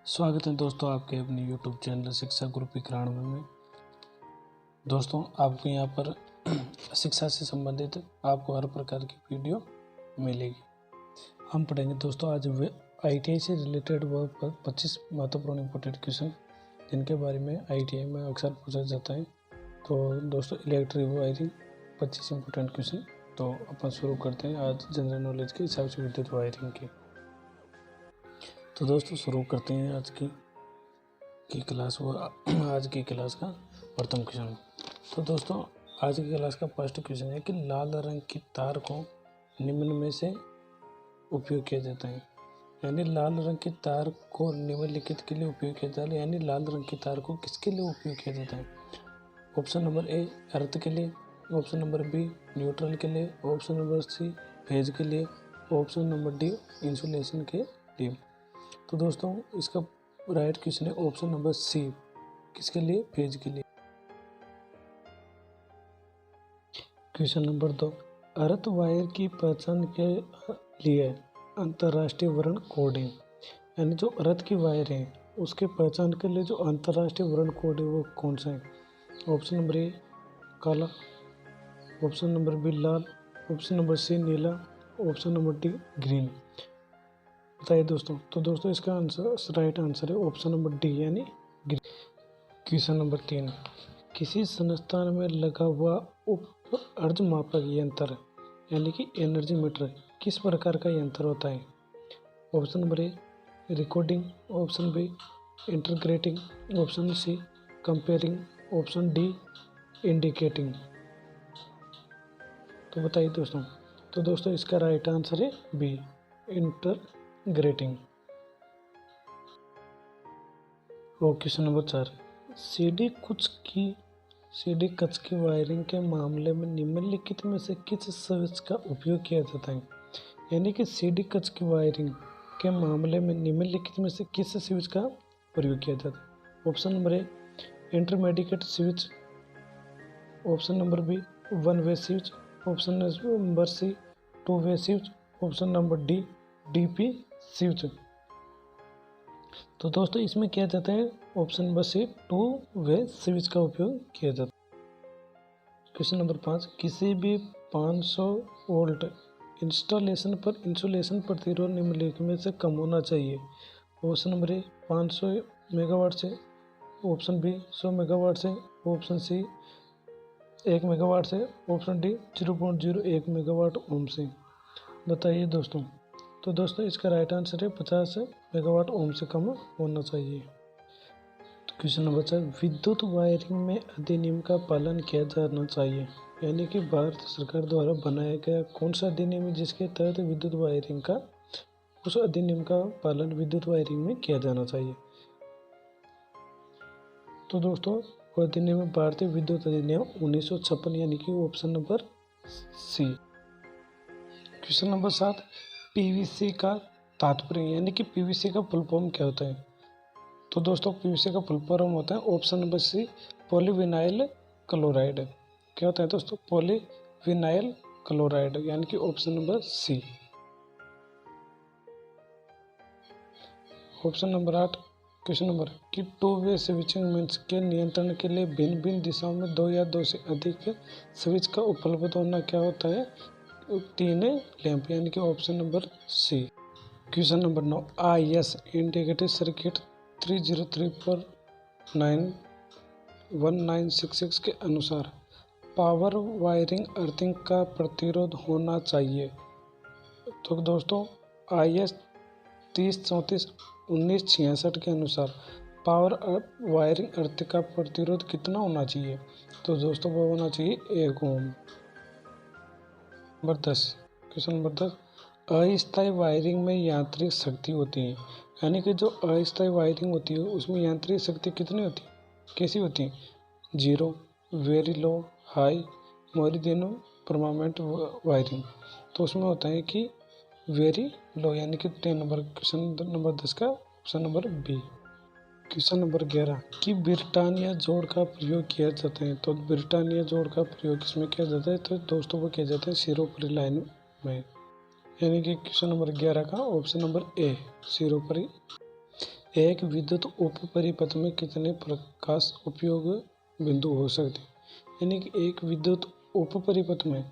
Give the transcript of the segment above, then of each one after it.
स्वागत है दोस्तों आपके अपने YouTube चैनल शिक्षा गुरु 91 में। दोस्तों आपको यहाँ पर शिक्षा से संबंधित आपको हर प्रकार की वीडियो मिलेगी। हम पढ़ेंगे दोस्तों आज ITI से रिलेटेड वह 25 महत्वपूर्ण इंपॉर्टेंट क्वेश्चन जिनके बारे में ITI में अक्सर पूछा जाता है। तो दोस्तों इलेक्ट्रिक वायरिंग 25 इंपॉर्टेंट क्वेश्चन। तो अपन शुरू करते हैं आज जनरल नॉलेज के हिसाब से विद्युत वायरिंग की। तो दोस्तों शुरू करते हैं आज की क्लास आज की क्लास का प्रथम क्वेश्चन। तो दोस्तों आज की क्लास का फर्स्ट क्वेश्चन है कि लाल रंग की तार को निम्न में से उपयोग किया जाता है। यानी लाल रंग की तार को निम्नलिखित के लिए उपयोग किया जाता है। यानी लाल रंग की तार को किसके लिए उपयोग किया जाता है? ऑप्शन नंबर ए अर्थ के लिए, ऑप्शन नंबर बी न्यूट्रल के लिए, ऑप्शन नंबर सी फेज के लिए, ऑप्शन नंबर डी इंसुलेशन के लिए। तो दोस्तों इसका राइट क्वेश्चन है ऑप्शन नंबर सी, किसके लिए? फेज के लिए। क्वेश्चन नंबर 2, अर्थ वायर की पहचान के लिए अंतर्राष्ट्रीय वर्ण कोड है। यानी जो अर्थ की वायर है उसके पहचान के लिए जो अंतर्राष्ट्रीय वर्ण कोड है वो कौन सा है? ऑप्शन नंबर ए काला, ऑप्शन नंबर बी लाल, ऑप्शन नंबर सी नीला, ऑप्शन नंबर डी ग्रीन। बताइए दोस्तों। तो दोस्तों इसका आंसर राइट आंसर है ऑप्शन नंबर डी यानी ग्रीन। क्वेश्चन नंबर 3, किसी संस्थान में लगा हुआ उप अर्धमापक यंत्र यानी कि एनर्जी मीटर किस प्रकार का यंत्र होता है? Option number A recording, option B integrating, option C comparing, option D indicating. तो बताइए दोस्तों। तो दोस्तों इसका राइट आंसर है बी इंटरग्रेटिंग। और क्वेश्चन नंबर 4, सीडी कक्ष की वायरिंग के मामले में निम्नलिखित में से किस स्विच का उपयोग किया जाता है? यानी कि सीडी कक्ष की वायरिंग के मामले में निम्नलिखित में से किस स्विच का प्रयोग किया जाता है? Option number A intermediate switch, option number B one way switch, option number C two way switch, option number D DP switch. तो दोस्तों इसमें क्या जाता है? Option number C two way switch का उपयोग किया जाता है। क्वेश्चन नंबर 5, किसी भी 500 वोल्ट इंस्टॉलेशन पर इंसुलेशन प्रतिरोध निम्नलिखित में से कम होना चाहिए। ऑप्शन नंबर ए 500 मेगावाट से, ऑप्शन बी 100 मेगावाट से, ऑप्शन सी 1 मेगावाट से, ऑप्शन डी 0.01 मेगावाट ओम से। बताइए दोस्तों। तो दोस्तों इसका राइट आंसर है 50 मेगावाट ओम से कम होना चाहिए। क्वेश्चन नंबर 4, विद्युत वायरिंग में अधिनियम का पालन किया जाना चाहिए। यानी कि भारत सरकार द्वारा बनाया गया कौन सा अधिनियम है जिसके तहत विद्युत वायरिंग का उस अधिनियम का पालन विद्युत वायरिंग में किया जाना चाहिए? तो दोस्तों वो अधिनियम है भारतीय विद्युत अधिनियम 1956 यानी कि option number C. Question number 7, PVC का तात्पर्य यानी कि पीवीसी का फुल फॉर्म क्या होता है? तो दोस्तों पीवीसी का फुल फॉर्म होता है option number C polyvinyl chloride. क्या होता है दोस्तों? पॉलीविनाइल क्लोराइड यानी कि option number C. Option number 8 question number कि टू वे स्विचिंग मीन्स के नियंत्रण के लिए भिन्न भिन्न दिशाओं में 2 या 2 से अधिक स्विच का उपलब्ध होना क्या होता है? 3 लैंप यानी कि option number C. Question number 9, IS integrated circuit 303491966 के अनुसार पावर वायरिंग अर्थिंग का प्रतिरोध होना चाहिए। तो दोस्तों IS 3034/1966 के अनुसार पावर वायरिंग अर्थ का प्रतिरोध कितना होना चाहिए? तो दोस्तों वो होना चाहिए 1 ओम। नंबर 10 क्वेश्चन नंबर 10, अस्थायी वायरिंग में यांत्रिक शक्ति होती है। यानी कि जो अस्थायी वायरिंग होती है उसमें यांत्रिक शक्ति कितनी होती है? कैसी होती है? 0, वेरी लो, हाई, मोरिदेनो, परमानेंट वायरिंग। तो उसमें होता है कि वेरी लो यानी कि 10 नंबर क्वेश्चन नंबर 10 का option number B. Question number 11 कि ब्रिटानिया जोड़ का प्रयोग किया जाता है। तो ब्रिटानिया जोड़ का प्रयोग किसमें किया जाता है? तो दोस्तों वो किया जाता है सिरोपरी लाइन में। यानी कि क्वेश्चन नंबर 11 का ऑप्शन नंबर ए सिरोपरी एक विद्युत उप परिपथ में कितने प्रकाश उपयोग बिंदु हो सकते हैं? यानी कि एक विद्युत उप परिपथ में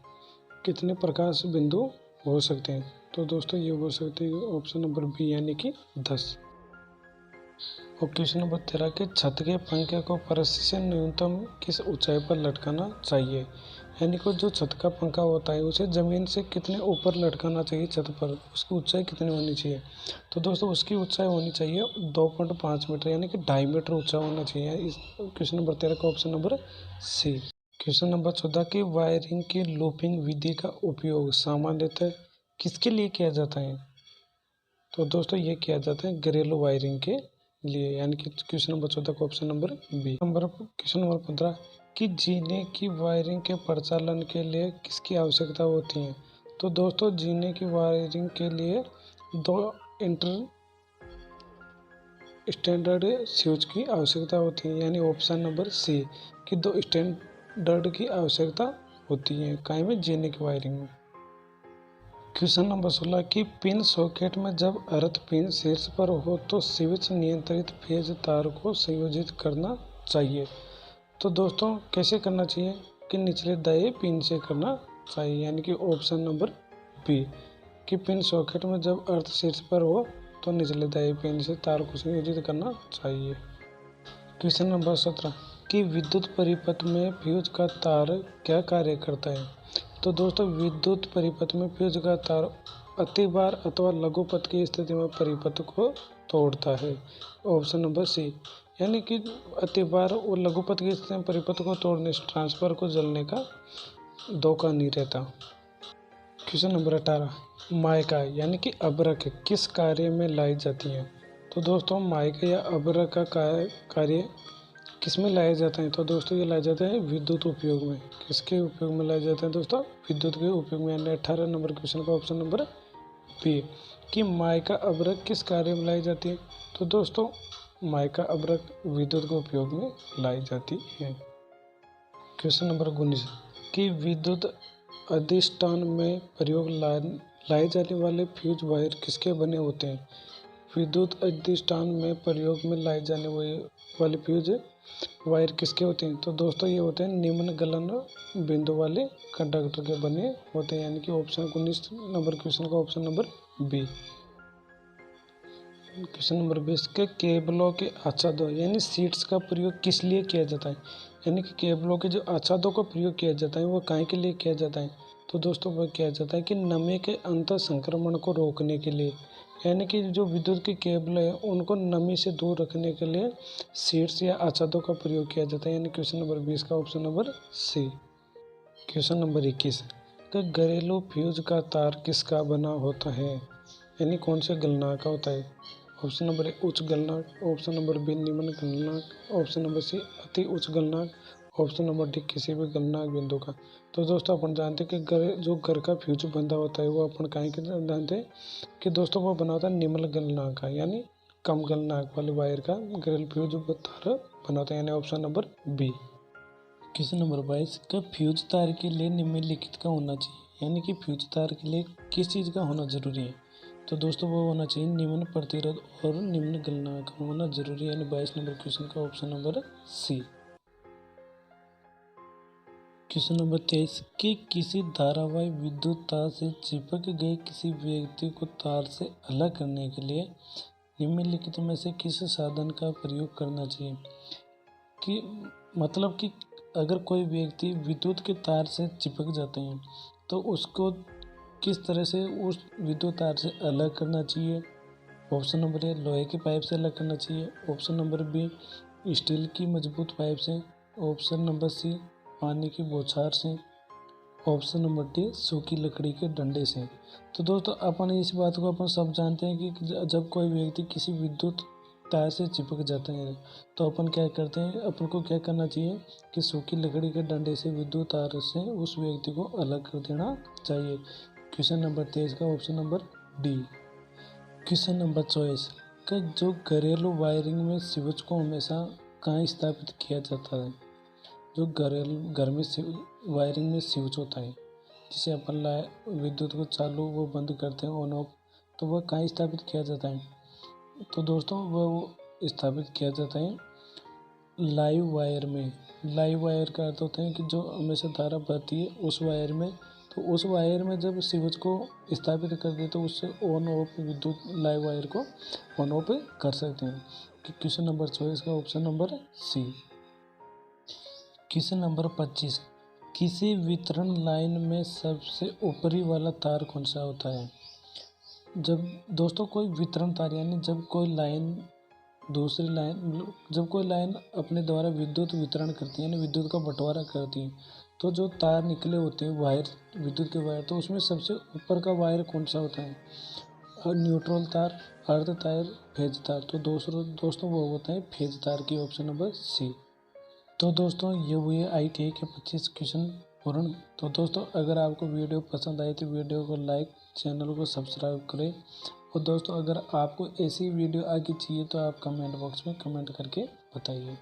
कितने प्रकाश बिंदु हो सकते हैं? तो दोस्तों ये हो सकते हैं ऑप्शन नंबर बी यानी कि 10। और क्वेश्चन नंबर 13 के छत के पंखे को फर्श से न्यूनतम किस ऊंचाई पर लटकाना चाहिए? यानी कि जो छत का पंखा होता है उसे ज़मीन से कितने ऊपर लटकाना चाहिए छत पर, उसकी ऊंचाई कितनी होनी चाहिए? तो दोस्तों उसकी ऊंचाई होनी चाहिए 2.5 मीटर यानी कि 2.5 मीटर ऊंचा होना चाहिए। इस क्वेश्चन नंबर 13 का option number C. Question number 14 की वायरिंग की लूपिंग विधि का उपयोग सामान्यतः किसके लिए किया जाता है? तो दोस्तों ये किया जाता है घरेलू वायरिंग के लिए, यानी कि क्वेश्चन नंबर 14 का option number B. Question number 15 कि जीने की वायरिंग के प्रचालन के लिए किसकी आवश्यकता होती है? तो दोस्तों जीने की वायरिंग के लिए 2 इंटर स्टैंडर्ड स्विच की आवश्यकता होती है, यानी ऑप्शन नंबर सी कि 2 स्टैंडर्ड की आवश्यकता होती है काय में जीने की वायरिंग में। क्वेश्चन नंबर 16 की पिन सॉकेट में जब अर्थ पिन शीर्ष पर हो तो स्विच नियंत्रित फेज तार को संयोजित करना चाहिए। तो दोस्तों कैसे करना चाहिए कि निचले दाएं पिन से करना चाहिए, यानी कि ऑप्शन नंबर बी कि पिन सॉकेट में जब अर्थ शीर्ष पर हो तो निचले दाएं पिन से तार को संयोजित करना चाहिए। क्वेश्चन नंबर 17 कि विद्युत परिपथ में फ्यूज का तार क्या कार्य करता है? तो दोस्तों विद्युत परिपथ में फ्यूज का तार अतिभार अथवा लघुपथ की स्थिति में परिपथ को तोड़ता है, ऑप्शन नंबर सी। यानी कि अतिभार और लघुपथ की स्थिति में परिपथ को तोड़ने से ट्रांसफर को जलने का धोखा नहीं रहता। क्वेश्चन नंबर 18 माइका यानी कि अभ्रक किस कार्य में लाई जाती है? तो दोस्तों माइका या अभ्रक का कार्य किस में लाया जाता है? तो दोस्तों ये लाया जाता है विद्युत उपयोग में। किसके उपयोग में लाया जाता है दोस्तों? विद्युत के उपयोग में। यानी 18 नंबर क्वेश्चन का ऑप्शन नंबर बी कि माइका अभ्रक किस कार्य में लाई जाती है? तो दोस्तों माइका अभ्रक विद्युत के उपयोग में लाई जाती है। क्वेश्चन नंबर 19 कि विद्युत अधिष्ठान में प्रयोग लाए जाने वाले फ्यूज वायर किसके बने होते हैं? विद्युत अधिष्ठान में प्रयोग में लाए जाने वाले फ्यूज वायर किसके होते हैं? तो दोस्तों ये होते हैं निम्न गलन बिंदु वाले कंडक्टर के बने होते हैं, यानी कि ऑप्शन 19 नंबर क्वेश्चन का option number B. Question number 20 के केबलों के आच्छादों यानी सीट्स का प्रयोग किस लिए किया जाता है? यानी कि केबलों के जो आच्छादों का प्रयोग किया जाता है वो काय के लिए किया जाता है? तो दोस्तों वो किया जाता है कि नमी के अंतर संक्रमण को रोकने के लिए, यानी कि जो विद्युत की केबल है उनको नमी से दूर रखने के लिए सीट्स या आच्छादों का प्रयोग किया जाता है, यानी क्वेश्चन नंबर 20 का option number C. Question number 21 का घरेलू फ्यूज का तार किसका बना होता है? यानी कौन से गलनांक का होता है? ऑप्शन नंबर ए उच्च गलनांक, ऑप्शन नंबर बी निम्न गलनांक, ऑप्शन नंबर सी अति उच्च गलनांक, ऑप्शन नंबर डी किसी भी गलनांक बिंदु का। तो दोस्तों अपन जानते हैं कि जो घर का फ्यूज बंधा होता है वो अपन काहे के जानते हैं कि दोस्तों वो बना होता है निम्न गलनांक का, यानी कम गलनांक वाले वायर का घरेलू फ्यूज तार बना होता है, यानी option number B. Question number 22 का फ्यूज तार के लिए निम्नलिखित का होना चाहिए, यानी कि फ्यूज तार के लिए किस चीज़ का होना जरूरी है? तो दोस्तों वो होना चाहिए निम्न प्रतिरोध और निम्न गलनांक होना जरूरी है, यानी 22 नंबर क्वेश्चन का option number C. Question number 23 कि किसी धारावाही विद्युत तार से चिपक गए किसी व्यक्ति को तार से अलग करने के लिए निम्नलिखित में से किस साधन का प्रयोग करना चाहिए? कि मतलब कि अगर कोई व्यक्ति विद्युत के तार से चिपक जाते हैं तो उसको किस तरह से उस विद्युत तार से अलग करना चाहिए? ऑप्शन नंबर ए लोहे की पाइप से अलग करना चाहिए, ऑप्शन नंबर बी स्टील की मजबूत पाइप से, ऑप्शन नंबर सी पानी की बौछार से, ऑप्शन नंबर डी सूखी लकड़ी के डंडे से। तो दोस्तों अपन इस बात को अपन सब जानते हैं कि जब कोई व्यक्ति किसी विद्युत तार से चिपक जाता है तो अपन क्या करते हैं, अपन को क्या करना चाहिए कि सूखी लकड़ी के डंडे से विद्युत तार से उस व्यक्ति को अलग कर देना चाहिए। क्वेश्चन नंबर 23 का option number D. Question number 24 का जो घरेलू वायरिंग में स्विच को हमेशा कहाँ स्थापित किया जाता है? जो घर में वायरिंग में स्विच होता है जिसे अपन विद्युत को चालू वो बंद करते हैं ऑन ऑफ, तो वह कहाँ स्थापित किया जाता है? तो दोस्तों वो स्थापित किया जाता है लाइव वायर में। लाइव वायर का अर्थ होता है कि जो हमेशा धारा बहती है उस वायर में। तो उस वायर में जब स्विच को स्थापित कर दे तो उससे ऑन ऑफ विद्युत लाइव वायर को ऑन ऑफ कर सकते हैं। कि क्वेश्चन नंबर 24 का option number C. Question number 25, किसी वितरण लाइन में सबसे ऊपरी वाला तार कौन सा होता है? जब दोस्तों कोई वितरण तार यानी जब कोई लाइन दूसरी लाइन जब कोई लाइन अपने द्वारा विद्युत वितरण करती है यानी विद्युत का बंटवारा करती है तो जो तार निकले होते हैं वायर, विद्युत के वायर, तो उसमें सबसे ऊपर का वायर कौन सा होता है? और न्यूट्रल तार, अर्ध तार, फेज तार। तो दोस्तों वो होता है फेज तार की ऑप्शन नंबर सी। तो दोस्तों ये हुए ITI के 25 क्वेश्चन पूर्ण। तो दोस्तों अगर आपको वीडियो पसंद आई तो वीडियो को लाइक, चैनल को सब्सक्राइब करें। और दोस्तों अगर आपको ऐसी वीडियो आगे चाहिए तो आप कमेंट बॉक्स में कमेंट करके बताइए।